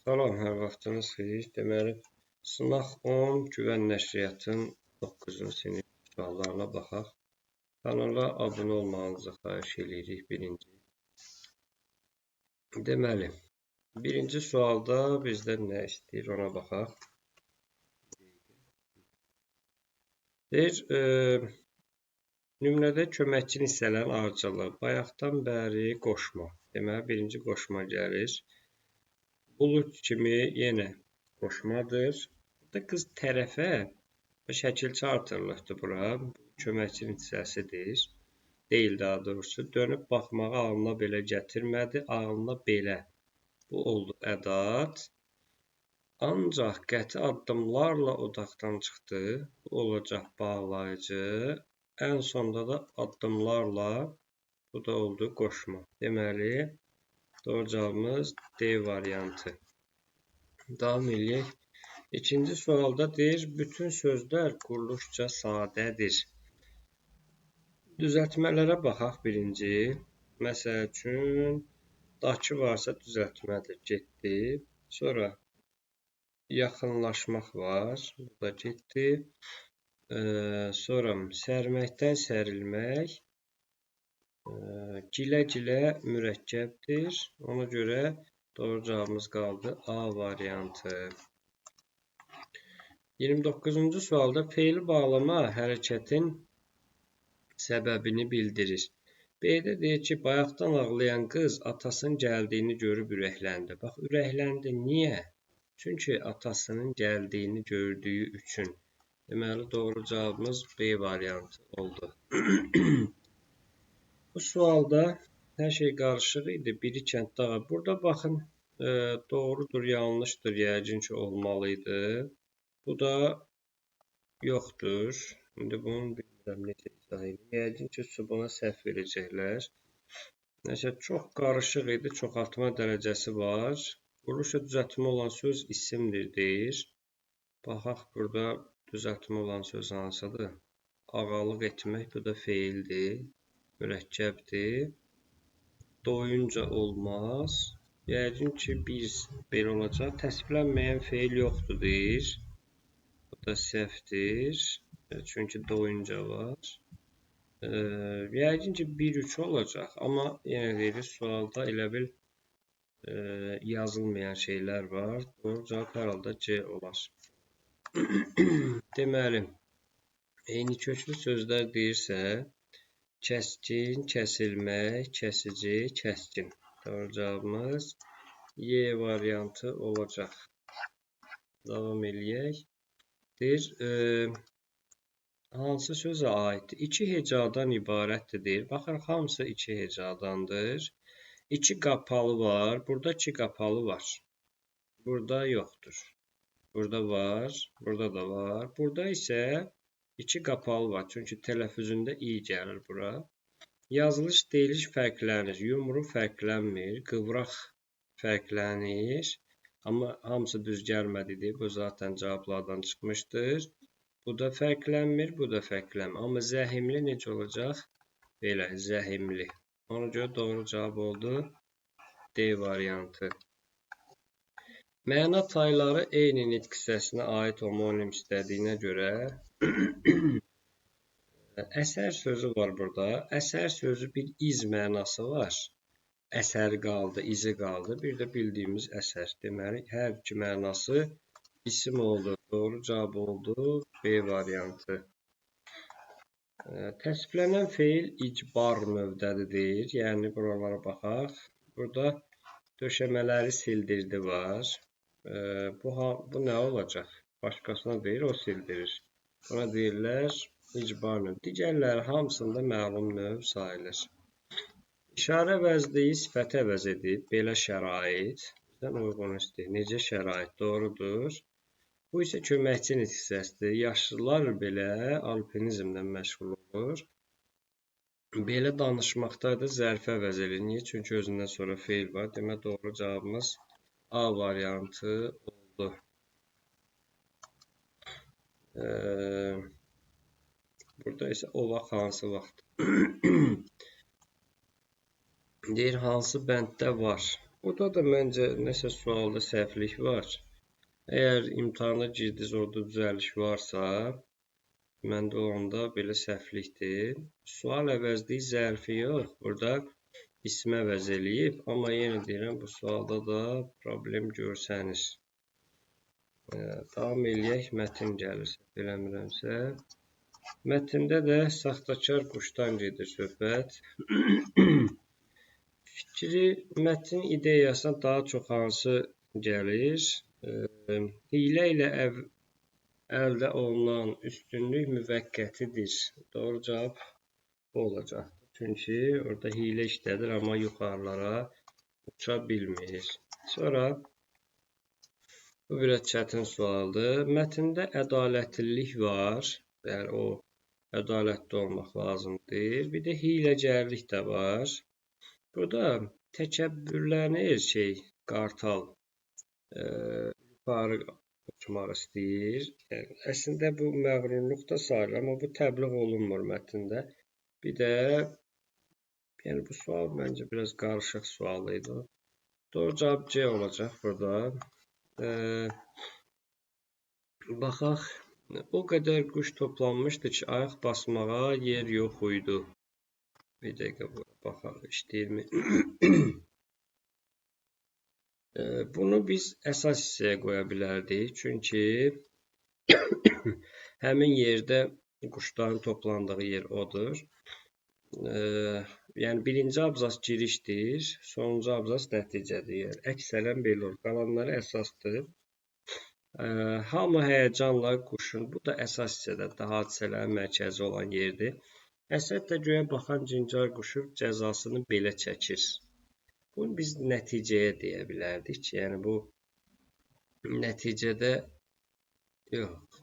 Salam, hər vaxtınız xeyir. Deməli, sınaq 10 Güvən Nəşriyyatın 9-cu sinif suallarına baxaq. Kanala abunə olmağınızı xahiş edirik birinci. Deməli, birinci sualda bizdən nə istəyir ona baxaq. Deyir, nümunədə köməkçi hissələrin ardıcıllığı bayaqdan bəri qoşma. Deməli, birinci qoşma gəlir. Bulut kimi yenə qoşmadır. Burada qız tərəfə şəkilçi artırılıbdır bura. Köməkçinin hissəsidir. Deyil daha doğrusu. Dönüb baxmağı ağlına belə gətirmədi. Ağlına belə. Bu oldu ədat. Ancaq qəti addımlarla odaqdan çıxdı. Bu olacaq bağlayıcı. Ən sonda da addımlarla bu da oldu qoşma. Deməli, doğru cavabımız D variantı. Davam eləyək. İkinci sualda deyir, bütün sözlər quruluşca sadədir. Düzəltmələrə baxaq birinci. Məsəl üçün, dakı varsa düzəltmədir, getdi. Sonra yaxınlaşmaq var, bu da getdi. Sonra sərməkdən sərilmək. Gilə-gilə mürəkkəbdir. Ona görə doğru cavabımız qaldı A variantı. 29-cu sualda feili bağlama hərəkətin səbəbini bildirir. B-də deyir ki, bayaqdan ağlayan qız atasının gəldiyini görüb ürəkləndi. Bax, ürəkləndi. Niyə? Çünki atasının gəldiyini gördüyü üçün. Deməli, doğru cavabımız B variantı oldu. Bu sualda hər şey qarışıq idi. Biri kənddə. Burada baxın, doğrudur, yanlışdır, yəqin ki, olmalıydı. Bu da yoxdur. İndi bunu bilmirəm necə izah edeyim. Yəqin ki, buna səhv verəcəklər. Nəsə, çox qarışıq idi, çoxaltma dərəcəsi var. Quruluşa düzəltmə olan söz isimdir, deyir. Baxaq, burada düzəltmə olan söz hansıdır? Ağalıq etmək, bu da feildir. Mürəkkəbdir. Doyunca olmaz. Yəqin ki, biz belə olacaq. Təsdiqlənməyən feil yoxdur, deyir. Bu da səhvdir. Çünki doyunca var. Yəqin ki, 1-3 olacaq. Amma yenə deyirik, sualda elə bil yazılmayan şeylər var. Doğru cavab hər halda C olar. Deməli, eyni köklü sözlər deyirsə, kəskin, kəsilmək, kəsici, kəskin. Doğru cavabımız Y variantı olacaq. Davam eləyək. Deyir, hansı sözə aiddir? 2 hecadan ibarətdir, deyir. Baxın, hamısı 2 hecadandır. 2 qapalı var. Burada 2 qapalı var. Burada yoxdur. Burada var. Burada da var. Burada isə 2 qapalı var. Çünki tələffüzündə i gəlir bura. Yazılış, deyiliş fərqlənir. Yumru fərqlənmir. Qıvraq fərqlənir. Amma hamısı düz gəlmədi deyib. Bu zaten cavablardan çıxmışdır. Bu da fərqlənmir. Bu da fərqlənmir. Amma zəhimli necə olacaq? Belə, zəhimli. Ona görə doğru cavab oldu D variantı. Məna tayları eyni nitq hissəsinə aid homonim istədiyinə görə əsər sözü var burada. Əsər sözü bir iz mənası var. Əsər qaldı, izi qaldı. Bir də bildiyimiz əsər. Deməli, hər iki mənası isim oldu. Doğru cavab oldu B variantı. Təsdiqlənən feil icbar növdədir, deyir. Yəni, buralara baxaq. Burada döşəmələri sildirdi var. Bu nə olacaq? Başqasına deyir, o sildirir. Buna deyirlər icbar növ. Digərləri hamısında məlum növ sayılır. İşarə əvəzliyi sifəti əvəz edib. Belə şərait. Bizdən uyğun istəyir. Necə şərait? Doğrudur. Bu isə köməkçi nitq hissəsidir. Yaşlılar belə alpinizmlə məşğul olur. Belə danışmaqda da zərfi əvəz edilir. Niyə? Çünki özündən sonra feil var. Demək, doğru cavabımız A variantı oldu. Burada isə o vaxt hansı vaxt? Deyir, hansı bənddə var? Burada da məncə nəsə sualda səhvlik var. Əgər imtahana girdiniz, orada düzəliş varsa, məndə onda belə səhvlikdir. Sual əvəzliyi zərfi yox, burada ismi əvəz eləyib. Amma yenə deyirəm, bu sualda da problem görsəniz. Davam eləyək, mətn gəlir, səhv eləmirəmsə. Mətndə də saxtakar quşdan gedir söhbət. Fikri, mətn ideyasına daha çox hansı gəlir? Hiylə ilə əldə olunan üstünlük müvəqqətidir. Doğru cavab bu olacaq. Çünki orada hiylə işlədir, amma yuxarılara uça bilmir. Sonra bu biraz çətin sualdır. Mətndə ədalətlilik var. Yəni o ədalətli olmaq lazımdır. Bir də hiyləgərlik də var. Burada təkəbbürlənir qartal yuxarı uçmaq istəyir. Yəni, əslində bu məğrurluq da sayılır, amma bu təbliğ olunmur mətndə. Bir də yəni bu sual məncə biraz qarışıq sual idi. Doğru cavab C olacaq burada. Baxaq. O qədər quş toplanmışdı ki, ayaq basmağa yer yox idi. Bir dəqiqə bura baxaq, işləyirmi? Bunu biz əsas hissəyə qoya bilərdik. Çünki həmin yerdə quşların toplandığı yer odur. Yəni birinci abzas girişdir, sonuncu abzas nəticədir. Yəni əksərən belə olur. Qalanları əsasdır. Hamı həyəcanla quşun, bu da əsas hissədə daha hadisələrin mərkəzi olan yerdir. Əsəd də göyə baxan cincar quşu cəzasını belə çəkir. Bunu biz nəticəyə deyə bilərdik. Yəni bu nəticədə yox.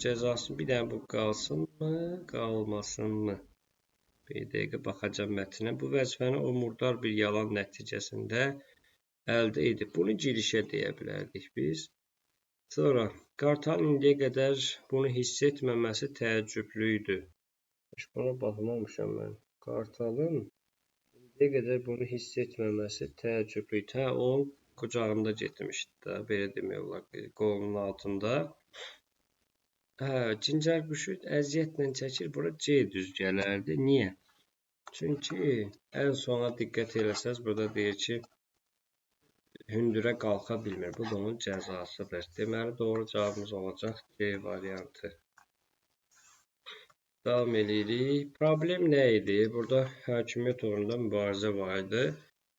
Cəzası bir dənə bu qalsınmı, qalmasınmı? Bir dəqiqə baxacağam mətnə. Bu vəzifəni o murdar bir yalan nəticəsində əldə edib. Bunu girişə deyə bilərdik biz. Sonra qartalın indiyə qədər bunu hiss etməməsi təəccüblü idi. Buna baxmamışam mən. Qartalın indiyə qədər bunu hiss etməməsi təəccüblü idi. Onun qucağında getmişdi də, belə demək olar, qolunun altında. Cincər quşu əziyyətlə çəkir, bura C düz gələrdi. Niyə? Çünki ən sona diqqət eləsəz, burada deyir ki, hündürə qalxa bilmir. Bu da onun cəzasıdır. Deməli, doğru cavabımız olacaq C variantı. Davam edirik. Problem nə idi? Burada hakimiyyət uğrunda mübarizə var idi.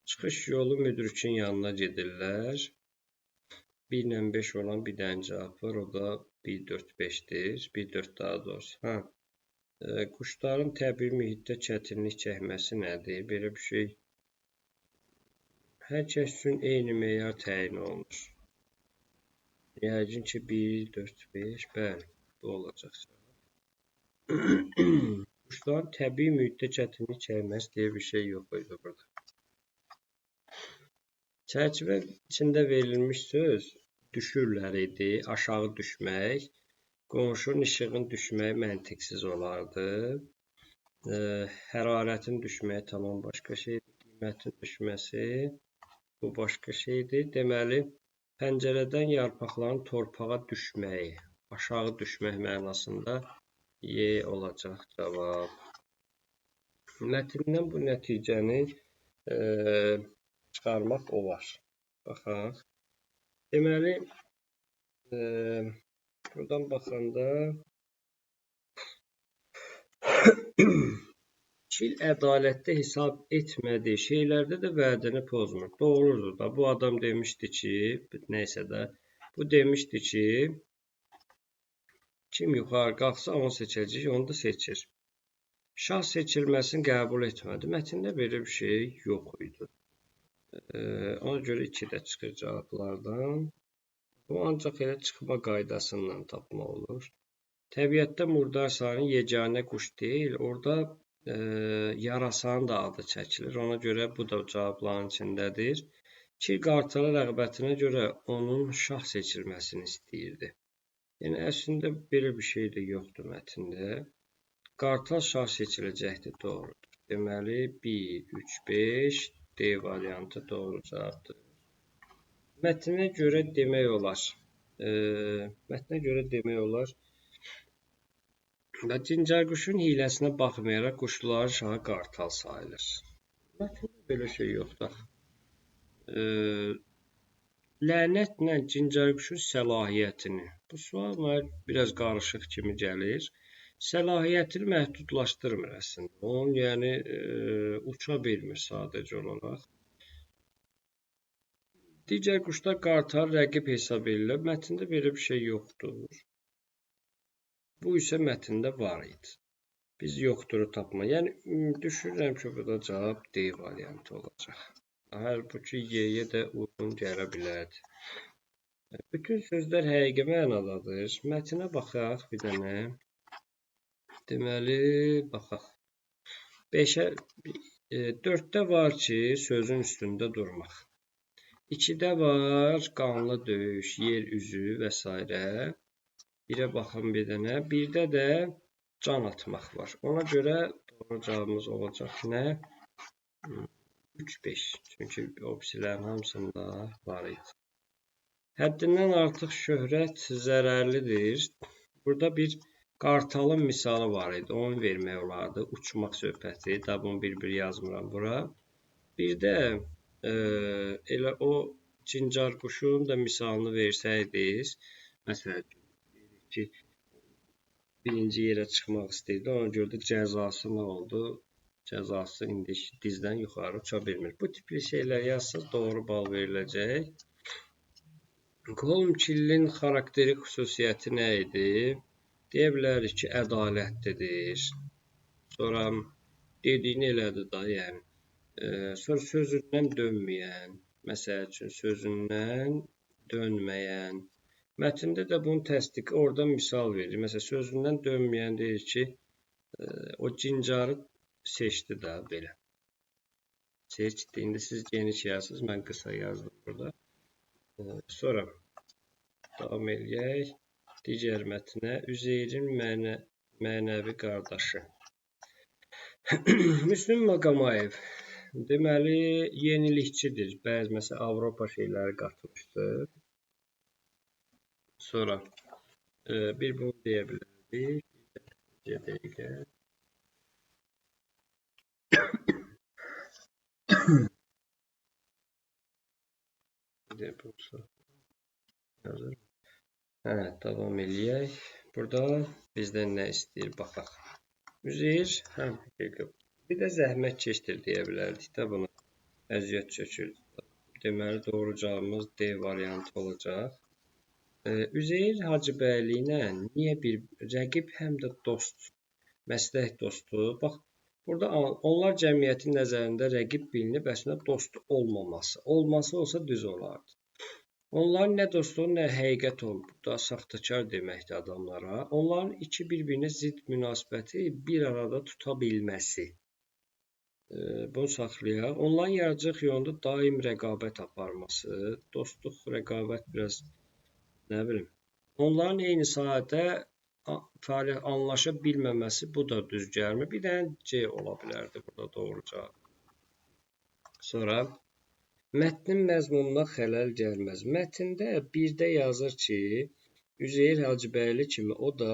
Çıxış yolu müdrikin yanına gedirlər. 1 ilə 5 olan bir dənə cavab var. O da 1, 4, 5'dir. 1, 4 daha doğrusu. Quşların təbii mühitdə çətinlik çəkməsi nədir? Belə bir şey. Hər kəs üçün eyni meyar təyin olunur. Yəqin ki 1, 4, 5. Bəli, bu olacaq. Quşların təbii mühitdə çətinlik çəkməsi deyə bir şey yox idi burada. Çərçivə içində verilmiş söz düşürlər idi, aşağı düşmək, qonşunun işığın düşməyi məntiqsiz olardı, hərarətin düşməyi tamam başqa şeydir, qiymətin düşməsi bu başqa şeydir. Deməli, pəncərədən yarpaqların torpağa düşməyi, aşağı düşmək mənasında Y olacaq cavab. Mətndən bu nəticəni çıxarmaq olar. Baxaq. Deməli, buradan baxanda Çil ədalətdə hesab etmədiyi şeylərdə də vədini pozmur. Doğrudur da. Bu adam demişdi ki, neysə də, bu demişdi ki, kim yuxarı qalxsa onu seçəcək, onu da seçir. Şah seçilməsini qəbul etmədi. Mətndə belə bir şey yox idi. Ona görə 2 də çıxır cavablardan. Bu ancaq elə çıxma qaydasından tapma olur. Təbiətdə murdar sayının yeganə quş deyil, orada yarasanın da adı çəkilir. Ona görə bu da cavabların içindədir. Çil qartala rəğbətinə görə onun şah seçilməsini istəyirdi. Yəni, əslində belə bir şey də yoxdur mətndə. Qartal şah seçiləcəkdir, doğrudur. Deməli, 1, 3, 5, D variantı doğru cavabdır. Mətnə görə demək olar. Mətnə görə demək olar. Cincərquşun hiyləsinə baxmayaraq quşlar şahı qartal sayılır. Mətndə belə şey yoxdur. Lənətlə cincərquşun səlahiyyətini. Bu sual mənə biraz qarışıq kimi gəlir. Səlahiyyətini məhdudlaşdırmır əslində. Onun yəni uça bilmir sadəcə olaraq. Digər quşlar qartal rəqib hesab edilir. Mətndə belə bir şey yoxdur. Bu isə mətndə var idi. Biz yoxduru tapma. Yəni düşünürəm ki, burada cavab D variantı olacaq. Halbuki Y-yə də uyğun gələ bilərdi. Bütün sözlər həqiqi mənadadır. Mətnə baxaq bir dənə. Deməli, baxaq. 4-də var ki, sözün üstündə durmaq. 2-də var qanlı döyüş, yer üzü və s. 1-ə baxın bir dənə. 1-də də can atmaq var. Ona görə doğru cavabımız olacaq nə? 3-5. Çünki opsilərin hamısında var idi. Həddindən artıq şöhrət zərərlidir. Burada bir qartalın misalı var idi. Onu vermək olardı. Uçmaq söhbəti. Da bunu bir-bir yazmıram bura. Bir də elə o cincərquşun da misalını versəydiniz, məsələn ki, birinci yerə çıxmaq istəyirdi, ona görə də cəzası nə oldu? Cəzası indi dizdən yuxarı uça bilmir. Bu tipli şeylər yazsaq doğru bal veriləcək. Holmkillin xarakterik xüsusiyyəti nə idi? Deyə bilərik ki, ədalətlidir. Sonra dediyini elədi da, yəni. Sonra sözündən dönməyən, məsəl üçün sözündən dönməyən. Mətndə də bunun təsdiqi oradan misal verir. Məsələn, sözündən dönməyən deyir ki, o cincarı seçdi də belə. Seçdi. İndi siz geniş yazsınız, mən qısa yazdım burada. Sonra davam eləyək. Digər mətnə Üzeyrin mənəvi qardaşı. Müslüm Maqomayev. Deməli, yenilikçidir. Bəzi, məsələn, Avropa şeyləri qatmışdır. Sonra bir bunu deyə bilərdik. Bir dəqiqə. Davam eləyək. Burada bizdən nə istəyir, baxaq. Üzeyir, bir də zəhmət keçdir deyə bilərdik də bunu. Əziyyət çəkir. Deməli, doğru cavabımız D variantı olacaq. Üzeyir Hacıbəyli ilə niyə bir rəqib həm də dost, məslək dostu? Bax, burada onlar cəmiyyətin nəzərində rəqib bilinib, əslində dost olmaması. Olması olsa düz olardı. Onların nə dostluğu, nə həqiqət olub. Burada saxtakar deməkdir adamlara. Onların iki bir-birinə zidd münasibəti bir arada tuta bilməsi. Bunu saxlayaq. Onların yaradıcılıq yolunda daim rəqabət aparması, dostluq, rəqabət biraz, nə bilim. Onların eyni sahədə fəaliyyət anlaşa bilməməsi, bu da düz gəlmir. Bir dənə C ola bilərdi burada doğru cavab. Sonra, mətnin məzmununa xələl gəlməz. Mətndə birdə yazır ki, Üzeyir Hacıbəyli kimi o da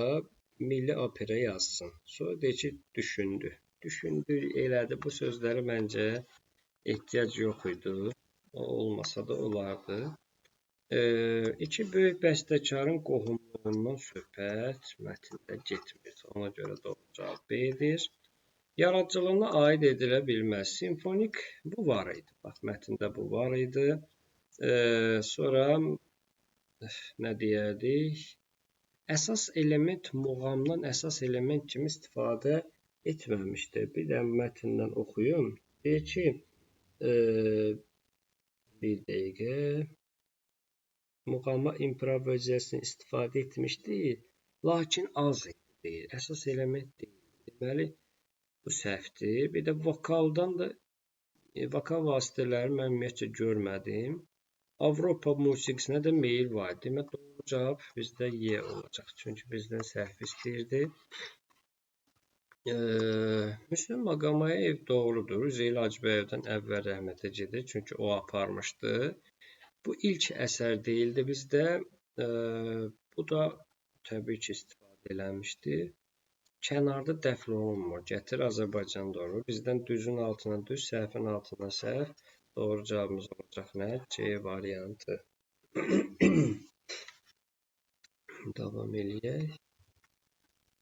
milli opera yazsın. Sonra deyir ki, düşündü. Düşündü, elədi. Bu sözləri məncə ehtiyac yox idi. O olmasa da olardı. İki böyük bəstəkarın qohumluğundan söhbət mətndə getmir. Ona görə doğru cavab B-dir. Yaradıcılığına aid edilə bilməz. Simfonik bu var idi. Bax, mətndə bu var idi. Sonra nə deyərdik? Əsas element muğamdan əsas element kimi istifadə etməmişdir. Bir də mətndən oxuyum. Deyir ki, bir dəqiqə, muğama improvizasiyasını istifadə etmişdir, lakin az deyir. Əsas element deyil. Deməli, bu səhvdir. Bir də vokaldan da, vokal vasitələri mən ümumiyyətcə görmədim. Avropa musiqisinə də meyil var. Demək, doğru cavab bizdə Y olacaq. Çünki bizdən səhv istəyirdi. Müslüm Maqamayev doğrudur. Üzeyir Hacıyevdən əvvəl rəhmətə gedir. Çünki o aparmışdı. Bu ilk əsər deyildi bizdə. Bu da təbii ki istifadə eləmişdi. Kənarda dəfn olunmur. Gətir Azərbaycan doğru. Bizdən düzün altına düz, səhvin altına səhv. Doğru cavabımız olacaq nə? C variantı. Davam eləyək.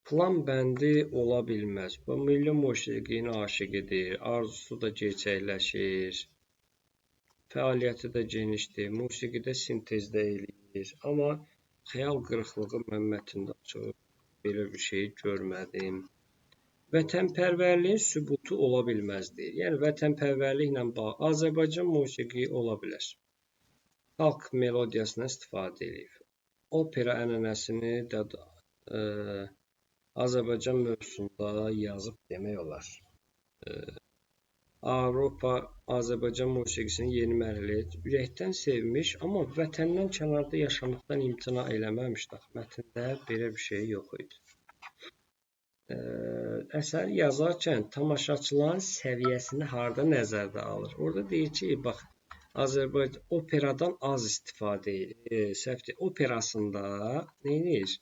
Plan bəndi ola bilməz. Bu milli musiqinin aşiqidir. Arzusu da gerçəkləşir. Fəaliyyəti də genişdir. Musiqidə sintezdə eləyir. Amma xəyal qırıqlığı mən mətndə çox belə bir şey görmədim. Vətənpərvərliyin sübutu ola bilməz deyir. Yəni vətənpərvərliklə bağlı Azərbaycan musiqi ola bilər. Xalq melodiyasından istifadə edir. Opera ənənəsini də Azərbaycan mövzusunda yazıb demək olar. Avropa Azərbaycan musiqisinin yeni mərhələyə ürəkdən sevmiş, amma vətəndən kənarda yaşamaqdan imtina eləməmişdi. Mətndə belə bir şey yox idi. Əsəri yazarkən tamaşaçıların səviyyəsini harda nəzərdə alır? Orada deyir ki, bax, Azərbaycan operadan az istifadə edir. Səhv deyil. Operasında nə edir?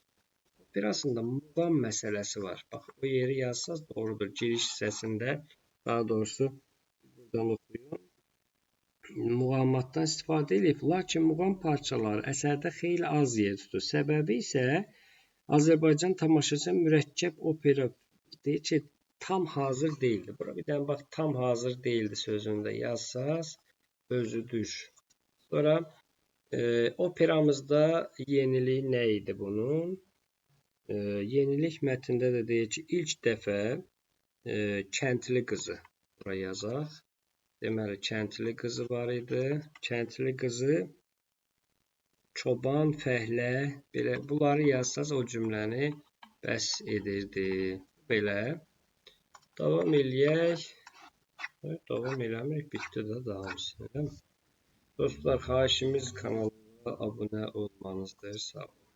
Operasında muğam məsələsi var. Bax, o yeri yazsaz doğrudur. Giriş hissəsində, daha doğrusu buradan oxuyum. Muğamatdan istifadə edib. Lakin muğam parçaları əsərdə xeyli az yer tutur. Səbəbi isə Azərbaycan tamaşaçı mürəkkəb opera deyir ki, tam hazır deyildi. Bura bir dənə bax, tam hazır deyildi sözündə yazsaz özüdür. Sonra operamızda yenilik nə idi bunun? Yenilik mətndə də deyir ki, ilk dəfə kəndli qızı bura yazaq. Deməli, kəndli qızı var idi. Kəndli qızı, çoban, fəhlə, belə bunları yazsaz o cümləni bəs edirdi. Belə. Davam eləyək. Davam eləmirik, bitdi də daha hamısı. Dostlar, xahişimiz kanalına abunə olmanızdır. Sağ olun.